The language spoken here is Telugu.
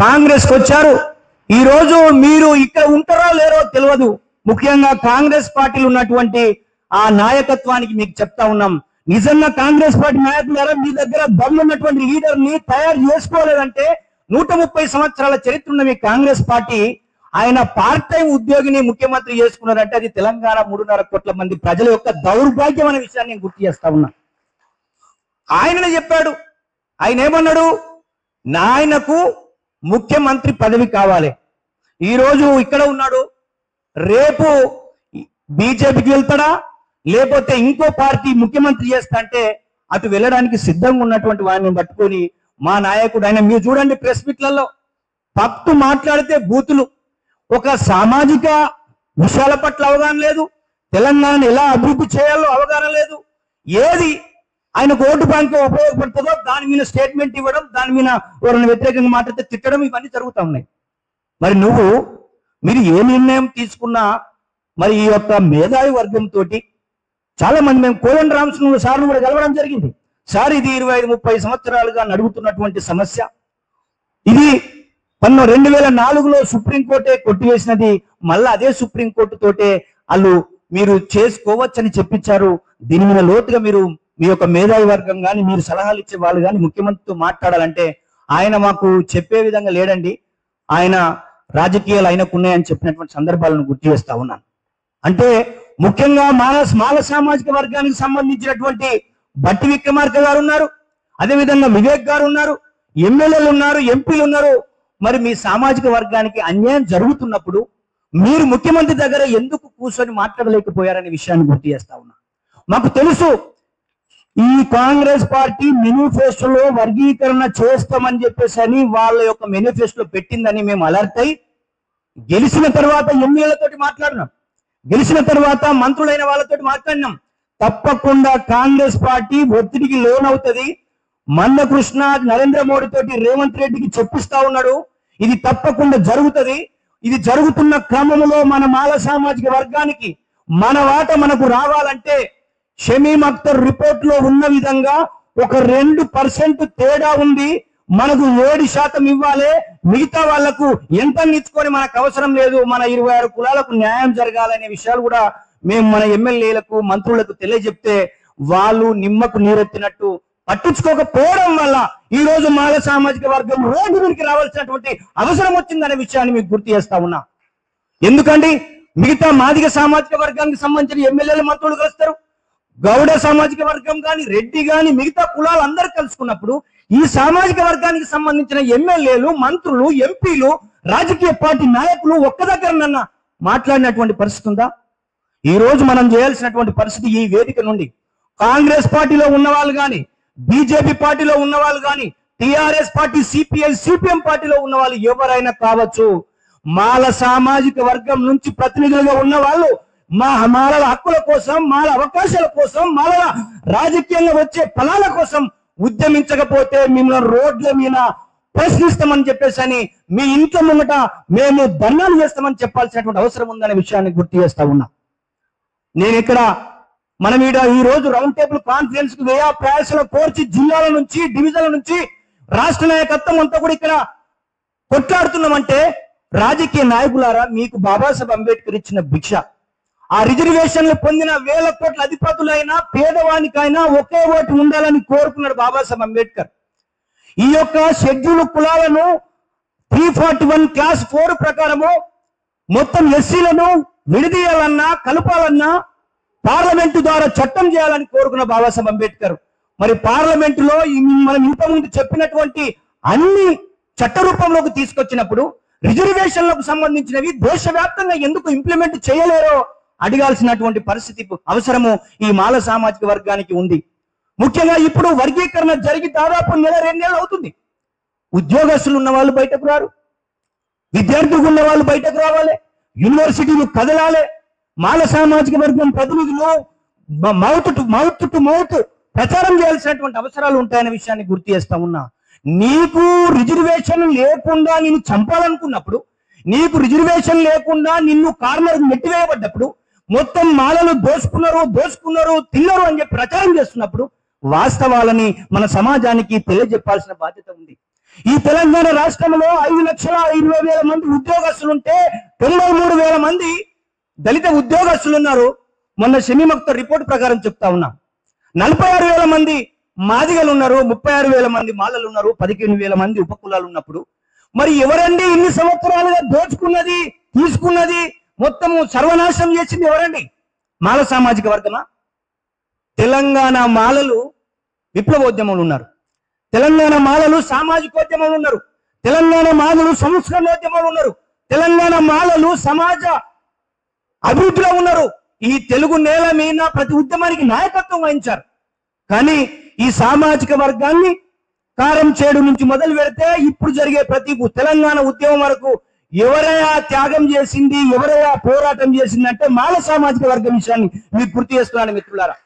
కాంగ్రెస్ కు వచ్చారు. ఈ రోజు మీరు ఇక్కడ ఉంటారో లేరో తెలియదు. ముఖ్యంగా కాంగ్రెస్ పార్టీలో ఉన్నటువంటి ఆ నాయకత్వానికి మీకు చెప్తా ఉన్నాం, నిజంగా కాంగ్రెస్ పార్టీ నాయకులు మీ దగ్గర దమ్మున్నటువంటి లీడర్ ని తయారు చేసుకోలేదంటే 130 సంవత్సరాల చరిత్ర ఉన్న మీ కాంగ్రెస్ పార్టీ ఆయన పార్ట్ టైం ఉద్యోగిని ముఖ్యమంత్రి చేసుకున్నారంటే అది తెలంగాణ 3.5 కోట్ల మంది ప్రజల యొక్క దౌర్భాగ్యం అనే విషయాన్ని నేను గుర్తు చేస్తా ఉన్నా. ఆయననే చెప్పాడు. ఆయన ఏమన్నాడు? నాయనకు ముఖ్యమంత్రి పదవి కావాలి. ఈ రోజు ఇక్కడ ఉన్నాడు, రేపు బీజేపీకి వెళ్తాడా లేకపోతే ఇంకో పార్టీ ముఖ్యమంత్రి చేస్తా అంటే అటు వెళ్ళడానికి సిద్ధంగా ఉన్నటువంటి వాడిని పట్టుకొని మా నాయకుడు ఆయన మీరు చూడండి ప్రెస్ మీట్లలో పట్టు మాట్లాడితే బూతులు. ఒక సామాజిక విషయాల పట్ల అవగాహన లేదు, తెలంగాణను ఎలా అభివృద్ధి చేయాలో అవగాహన లేదు. ఏది ఆయనకు ఓటు బ్యాంక్ ఉపయోగపడుతుందో దాని మీద స్టేట్మెంట్ ఇవ్వడం, దాని మీద ఎవరైనా వ్యతిరేకంగా మాట్లాడితే తిట్టడం, ఇవన్నీ జరుగుతూ ఉన్నాయి. మరి మీరు ఏ నిర్ణయం తీసుకున్నా మరి ఈ యొక్క మేధావి వర్గంతో చాలా మంది మేము కోదండ రామకృష్ణ సార్ను కూడా కలవడం జరిగింది. సార్ ఇది 25-30 సంవత్సరాలుగా నడుగుతున్నటువంటి సమస్య, ఇది 2004లో సుప్రీంకోర్టే కొట్టివేసినది, మళ్ళీ అదే సుప్రీంకోర్టు తోటే వాళ్ళు మీరు చేసుకోవచ్చని చెప్పించారు. దీని మీద లోతుగా మీరు మీ యొక్క మేధావి వర్గం కానీ మీరు సలహాలు ఇచ్చే వాళ్ళు కానీ ముఖ్యమంత్రితో మాట్లాడాలంటే ఆయన మాకు చెప్పే విధంగా లేడండి, ఆయన రాజకీయాలు ఆయనకు ఉన్నాయని చెప్పినటువంటి సందర్భాలను గుర్తు చేస్తా ఉన్నాను. అంటే ముఖ్యంగా మాల సామాజిక వర్గానికి సంబంధించినటువంటి బట్టి విక్రమార్క గారు ఉన్నారు, అదేవిధంగా వివేక్ గారు ఉన్నారు, ఎమ్మెల్యేలు ఉన్నారు, ఎంపీలు ఉన్నారు. మరి మీ సామాజిక వర్గానికి అన్యాయం జరుగుతున్నప్పుడు మీరు ముఖ్యమంత్రి దగ్గర ఎందుకు కూర్చొని మాట్లాడలేకపోయారనే విషయాన్ని గుర్తు చేస్తా ఉన్నా. మాకు తెలుసు ఈ కాంగ్రెస్ పార్టీ మేనిఫెస్టోలో వర్గీకరణ చేస్తామని చెప్పేసి అని వాళ్ళ యొక్క మేనిఫెస్టోలో పెట్టిందని మేము అలర్ట్ అయి గెలిచిన తర్వాత ఎమ్మెల్యేలతోటి మాట్లాడినాం, గెలిచిన తర్వాత మంత్రులైన వాళ్ళతో మాట్లాడినాం. తప్పకుండా కాంగ్రెస్ పార్టీ ఒత్తిడికి లోనవుతుంది. మందకృష్ణ నరేంద్ర మోడీ తోటి రేవంత్ రెడ్డికి చెప్పిస్తా ఉన్నాడు, ఇది తప్పకుండా జరుగుతుంది. ఇది జరుగుతున్న క్రమంలో మన మాల సామాజిక వర్గానికి మన వాట మనకు రావాలంటే షమీమ్ అఖ్తర్ రిపోర్ట్ లో ఉన్న విధంగా ఒక 2% తేడా ఉంది, మనకు 7% ఇవ్వాలి, మిగతా వాళ్లకు ఎంత ఇచ్చుకొని మనకు అవసరం లేదు, మన 26 కులాలకు న్యాయం జరగాలనే విషయాలు కూడా మేము మన ఎమ్మెల్యేలకు మంత్రులకు తెలియజెప్తే వాళ్ళు నిమ్మకు నీరెత్తినట్టు పట్టించుకోకపోవడం వల్ల ఈ రోజు మాల సామాజిక వర్గం రోడ్డు మీదకి రావాల్సినటువంటి అవసరం వచ్చిందనే విషయాన్ని మీకు గుర్తు చేస్తా ఉన్నా. ఎందుకండి మిగతా మాదిగ సామాజిక వర్గానికి సంబంధించిన ఎమ్మెల్యేలు మంత్రులు కలుస్తారు, గౌడ సామాజిక వర్గం కానీ రెడ్డి కానీ మిగతా కులాలు అందరూ కలుసుకున్నప్పుడు ఈ సామాజిక వర్గానికి సంబంధించిన ఎమ్మెల్యేలు మంత్రులు ఎంపీలు రాజకీయ పార్టీ నాయకులు ఒక్క దగ్గర మాట్లాడినటువంటి పరిస్థితి ఉందా? ఈ రోజు మనం చేయాల్సినటువంటి పరిస్థితి ఈ వేదిక నుండి కాంగ్రెస్ పార్టీలో ఉన్న వాళ్ళు కానీ బీజేపీ పార్టీలో ఉన్న వాళ్ళు కానీ టిఆర్ఎస్ పార్టీ సిపిఐ సిపిఎం పార్టీలో ఉన్న వాళ్ళు ఎవరైనా కావచ్చు, మాల సామాజిక వర్గం నుంచి ప్రతినిధులుగా ఉన్న వాళ్ళు మాలల హక్కుల కోసం, మాల అవకాశాల కోసం, మాలల రాజకీయంగా వచ్చే ఫలాల కోసం ఉద్యమించకపోతే మిమ్మల్ని రోడ్ల మీద ప్రశ్నిస్తామని చెప్పేసి అని మీ ఇంట్లో ముంగట మేము ధర్నాలు చేస్తామని చెప్పాల్సినటువంటి అవసరం ఉందనే విషయాన్ని గుర్తు చేస్తా ఉన్నా. నేను ఇక్కడ మనం ఈ రోజు రౌండ్ టేబుల్ కాన్ఫరెన్స్ కు వ్యయ ప్రయాసాలు కోర్చి జిల్లాల నుంచి డివిజన్ల నుంచి రాష్ట్ర నాయకత్వం అంతా కూడా ఇక్కడ కొట్లాడుతున్నామంటే రాజకీయ నాయకులారా మీకు బాబాసాహెబ్ అంబేద్కర్ ఇచ్చిన భిక్ష. ఆ రిజర్వేషన్లు పొందిన 1000 కోట్ల అధిపతులైనా పేదవానికైనా ఒకే ఓటు ఉండాలని కోరుకున్నాడు బాబాసాహెబ్ అంబేద్కర్. ఈ యొక్క షెడ్యూల్ కులాలను 341 క్లాస్ 4 ప్రకారము మొత్తం ఎస్సీలను విడదీయాలన్నా కలపాలన్నా పార్లమెంటు ద్వారా చట్టం చేయాలని కోరుకున్న బాబాసాహెబ్ అంబేద్కర్. మరి పార్లమెంటులో మనం ఇంతకుముందు చెప్పినటువంటి అన్ని చట్ట రూపంలోకి తీసుకొచ్చినప్పుడు రిజర్వేషన్లకు సంబంధించినవి దేశవ్యాప్తంగా ఎందుకు ఇంప్లిమెంట్ చేయలేరో అడగాల్సినటువంటి పరిస్థితి అవసరము ఈ మాల సామాజిక వర్గానికి ఉంది. ముఖ్యంగా ఇప్పుడు వర్గీకరణ జరిగి దాదాపు 1-2 నెలలు అవుతుంది. ఉద్యోగస్తులు ఉన్న వాళ్ళు బయటకు రారు, విద్యార్థులు ఉన్న వాళ్ళు బయటకు రావాలి, యూనివర్సిటీలు కదలాలి, మాల సామాజిక వర్గం ప్రతినిధులు మౌత్ టు మౌత్ ప్రచారం చేయాల్సినటువంటి అవసరాలు ఉంటాయనే విషయాన్ని గుర్తు చేస్తా ఉన్నా. నీకు రిజర్వేషన్ లేకుండా నిన్ను చంపాలనుకున్నప్పుడు, నీకు రిజర్వేషన్ లేకుండా నిన్ను కార్నర్ నెట్టివేయబడ్డప్పుడు, మొత్తం మాలలు దోసుకున్నారు తిన్నారు అని చెప్పి ప్రచారం చేస్తున్నప్పుడు వాస్తవాలని మన సమాజానికి తెలియజెప్పాల్సిన బాధ్యత ఉంది. ఈ తెలంగాణ రాష్ట్రంలో 5,20,000 మంది ఉద్యోగస్తులుంటే 93,000 మంది దళిత ఉద్యోగస్తులు ఉన్నారు. మొన్న షమీమక్త రిపోర్ట్ ప్రకారం చెప్తా ఉన్నాం. 46,000 మంది మాదిగలు ఉన్నారు, 36,000 మంది మాలలు ఉన్నారు, 15,000 మంది ఉపకులాలు ఉన్నప్పుడు మరి ఎవరండి ఇన్ని సంవత్సరాలుగా దోచుకున్నది, తీసుకున్నది, మొత్తము సర్వనాశనం చేసింది ఎవరండి? మాల సామాజిక వర్గమా? తెలంగాణ మాలలు విప్లవోద్యమంలో ఉన్నారు, తెలంగాణ మాలలు సామాజికోద్యమంలో ఉన్నారు, తెలంగాణ మాలలు సంస్కరణోద్యమంలో ఉన్నారు, తెలంగాణ మాలలు సమాజ అభివృద్ధిలో ఉన్నారు. ఈ తెలుగు నేల మీద ప్రతి ఉద్యమానికి నాయకత్వం వహించారు. కానీ ఈ సామాజిక వర్గాన్ని కారం చేడు నుంచి మొదలు పెడితే ఇప్పుడు జరిగే ప్రతి తెలంగాణ ఉద్యమం వరకు ఎవరైనా త్యాగం చేసింది, ఎవరైనా పోరాటం చేసిందంటే మాల సామాజిక వర్గం విషయాన్ని మీకు గుర్తు చేస్తున్నాను మిత్రులారా.